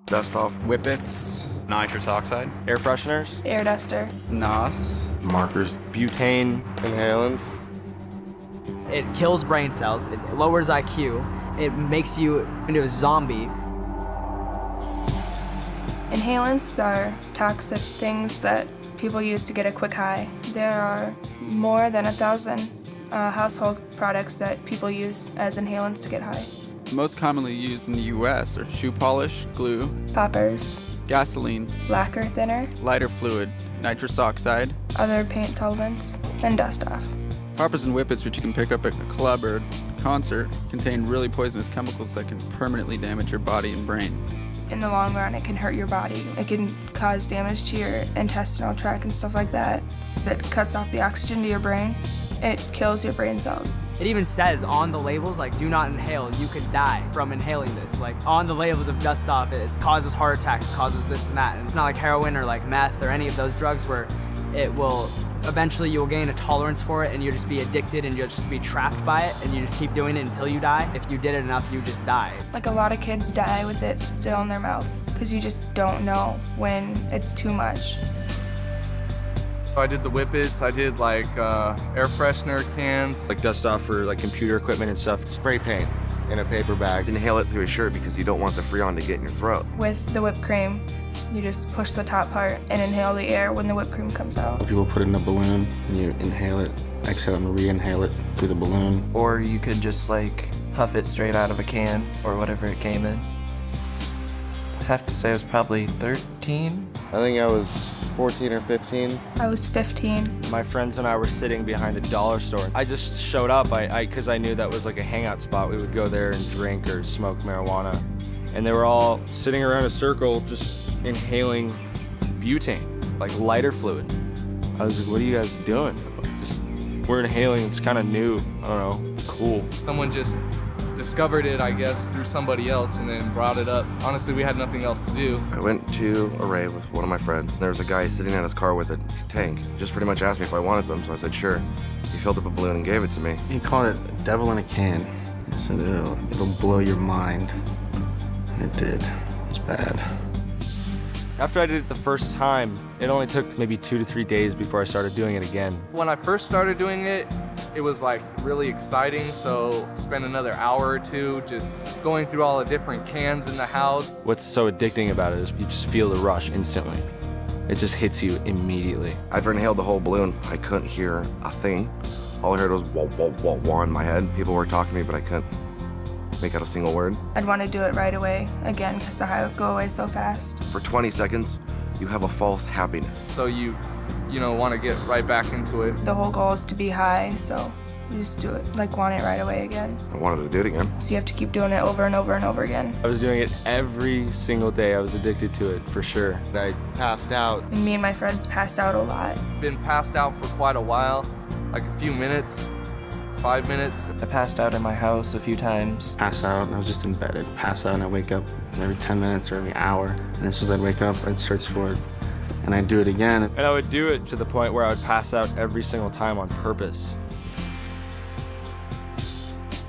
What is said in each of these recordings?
Dust off whippets, nitrous oxide, air fresheners, air duster, NOS, markers, butane. inhalants. It kills brain cells, it lowers IQ, it makes you into a zombie. Inhalants are toxic things that people use to get a quick high. There are more than 1,000 household products that people use as inhalants to get high. Most commonly used in the U.S. are shoe polish, glue, Poppers, gasoline, lacquer thinner, lighter fluid, nitrous oxide. other paint solvents, and dust off. Poppers and whippets, which you can pick up at a club or concert, contain really poisonous chemicals that can permanently damage your body and brain. In the long run, it can hurt your body. It can cause damage to your intestinal tract and stuff like that. That cuts off the oxygen to your brain. It kills your brain cells. It even says on the labels, like, do not inhale, you could die from inhaling this. Like, on the labels of dust off, it causes heart attacks, causes this and that. And it's not like heroin or like meth or any of those drugs where it will, eventually you'll gain a tolerance for it and you'll just be addicted and you'll just be trapped by it and you just keep doing it until you die. If you did it enough, you just die. Like, a lot of kids die with it still in their mouth because you just don't know when it's too much. I did the whippets, I did like air freshener cans. Like dust off for like computer equipment and stuff. Spray paint in a paper bag. Inhale it through a shirt because you don't want the freon to get in your throat. With the whipped cream, you just push the top part and inhale the air when the whipped cream comes out. People put it in a balloon and you inhale it, exhale and re-inhale it through the balloon. Or you could just like huff it straight out of a can or whatever it came in. I have to say I was probably 13. I think I was 14 or 15. I was 15. My friends and I were sitting behind a dollar store. I just showed up because I knew that was like a hangout spot. We would go there and drink or smoke marijuana. And they were all sitting around a circle just inhaling butane, like lighter fluid. I was like, what are you guys doing? Just, we're inhaling, it's kind of new. I don't know, it's cool. Someone just discovered it, I guess, through somebody else and then brought it up. Honestly, we had nothing else to do. I went to a rave with one of my friends. There was a guy sitting in his car with a tank. Just pretty much asked me if I wanted some, so I said sure. He filled up a balloon and gave it to me. He called it devil in a can. He said it'll blow your mind. And it did. It was bad. After I did it the first time, it only took maybe 2 to 3 days before I started doing it again. When I first started doing it, it was like really exciting, so spent another hour or two just going through all the different cans in the house. What's so addicting about it is you just feel the rush instantly. It just hits you immediately. After I inhaled the whole balloon, I couldn't hear a thing. All I heard was wah, wah, wah, wah in my head. People were talking to me, but I couldn't make out a single word. I'd want to do it right away, again, because the high would go away so fast. For 20 seconds, you have a false happiness. So you want to get right back into it. The whole goal is to be high, so you just do it, like, want it right away again. I wanted to do it again. So you have to keep doing it over and over and over again. I was doing it every single day. I was addicted to it, for sure. I passed out. And me and my friends passed out a lot. Been passed out for quite a while, like a few minutes, 5 minutes. I passed out in my house a few times. Pass out, and I was just in bed. I'd pass out and I'd wake up every 10 minutes or every hour. And as soon as I'd wake up, I'd search for it. And I'd do it again. And I would do it to the point where I would pass out every single time on purpose.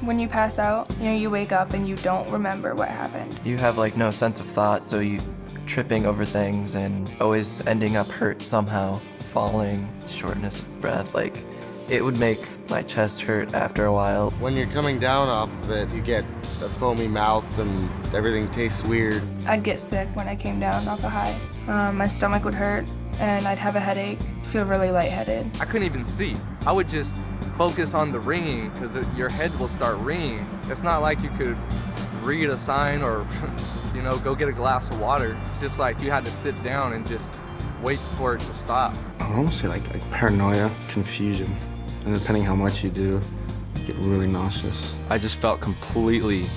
When you pass out, you wake up and you don't remember what happened. You have like no sense of thought, so you tripping over things and always ending up hurt somehow, falling, shortness of breath, like it would make my chest hurt after a while. When you're coming down off of it, you get a foamy mouth and everything tastes weird. I'd get sick when I came down off a high. My stomach would hurt and I'd have a headache, feel really lightheaded. I couldn't even see. I would just focus on the ringing because your head will start ringing. It's not like you could read a sign or go get a glass of water. It's just like you had to sit down and just wait for it to stop. I would almost say like paranoia, confusion. And depending how much you do, you get really nauseous. I just felt completely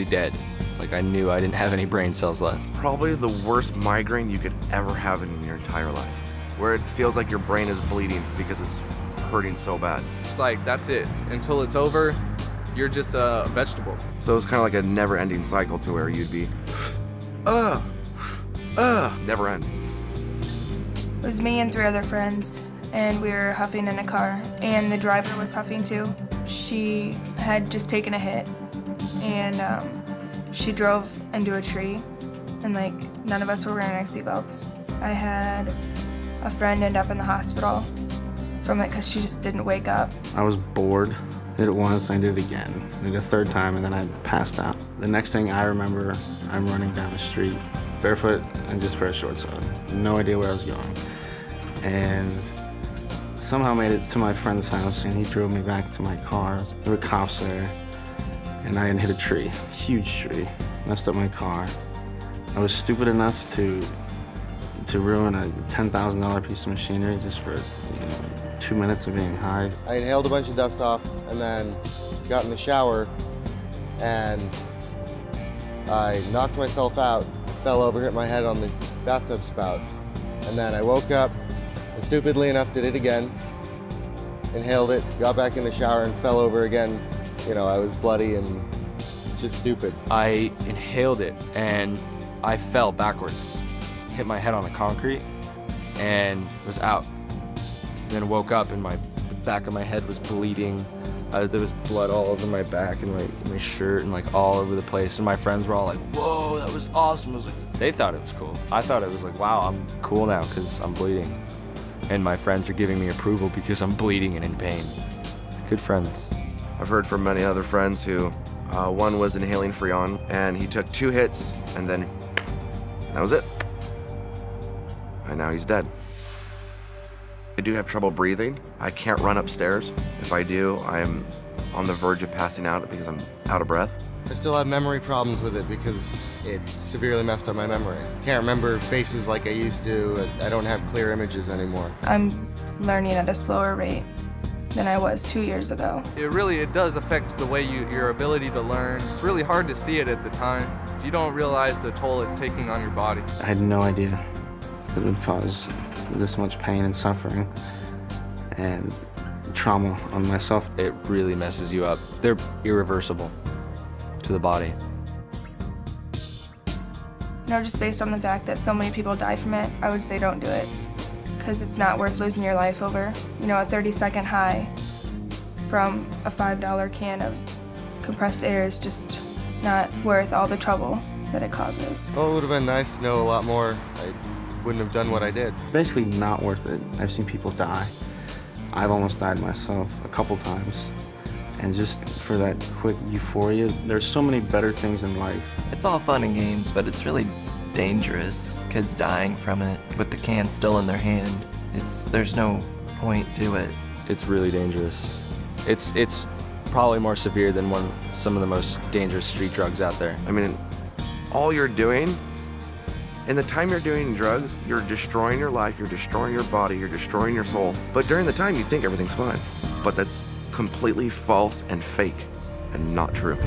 dead. Like I knew I didn't have any brain cells left. Probably the worst migraine you could ever have in your entire life, where it feels like your brain is bleeding because it's hurting so bad. It's like, that's it. Until it's over, you're just a vegetable. So it's kind of like a never-ending cycle to where you'd be, never ends. It was me and 3 other friends, and we were huffing in a car, and the driver was huffing too. She had just taken a hit, and she drove into a tree, and like none of us were wearing our seatbelts. I had a friend end up in the hospital from it because she just didn't wake up. I was bored. Did it once, I did it again. I did it a third time, and then I passed out. The next thing I remember, I'm running down the street, barefoot and just a pair of shorts on. No idea where I was going. And somehow made it to my friend's house, and he drove me back to my car. There were cops there, and I had hit a tree, huge tree, messed up my car. I was stupid enough to ruin a $10,000 piece of machinery just for 2 minutes of being high. I inhaled a bunch of dust off and then got in the shower and I knocked myself out, fell over, hit my head on the bathtub spout. And then I woke up and stupidly enough did it again, inhaled it, got back in the shower and fell over again. You know, I was bloody and it's just stupid. I inhaled it and I fell backwards, hit my head on the concrete and was out. Then woke up and the back of my head was bleeding. There was blood all over my back and my shirt and like all over the place. And my friends were all like, whoa, that was awesome. I was like, they thought it was cool. I thought it was like, wow, I'm cool now because I'm bleeding. And my friends are giving me approval because I'm bleeding and in pain. Good friends. I've heard from many other friends who, one was inhaling Freon and he took 2 hits and then that was it. And now he's dead. I do have trouble breathing. I can't run upstairs. If I do, I am on the verge of passing out because I'm out of breath. I still have memory problems with it because it severely messed up my memory. Can't remember faces like I used to. I don't have clear images anymore. I'm learning at a slower rate than I was 2 years ago. It does affect the way your ability to learn. It's really hard to see it at the time. So you don't realize the toll it's taking on your body. I had no idea it would cause this much pain and suffering and trauma on myself. It really messes you up. They're irreversible to the body. Just based on the fact that so many people die from it, I would say don't do it. Because it's not worth losing your life over, a 30-second high from a $5 can of compressed air is just not worth all the trouble that it causes. Oh, it would have been nice to know a lot more. I wouldn't have done what I did. Basically not worth it. I've seen people die. I've almost died myself a couple times. And just for that quick euphoria, there's so many better things in life. It's all fun and games, but it's really dangerous. Kids dying from it with the can still in their hand. There's no point to it. It's really dangerous. It's probably more severe than some of the most dangerous street drugs out there. I mean, all you're doing, in the time you're doing drugs, you're destroying your life, you're destroying your body, you're destroying your soul. But during the time, you think everything's fine. But that's completely false and fake and not true.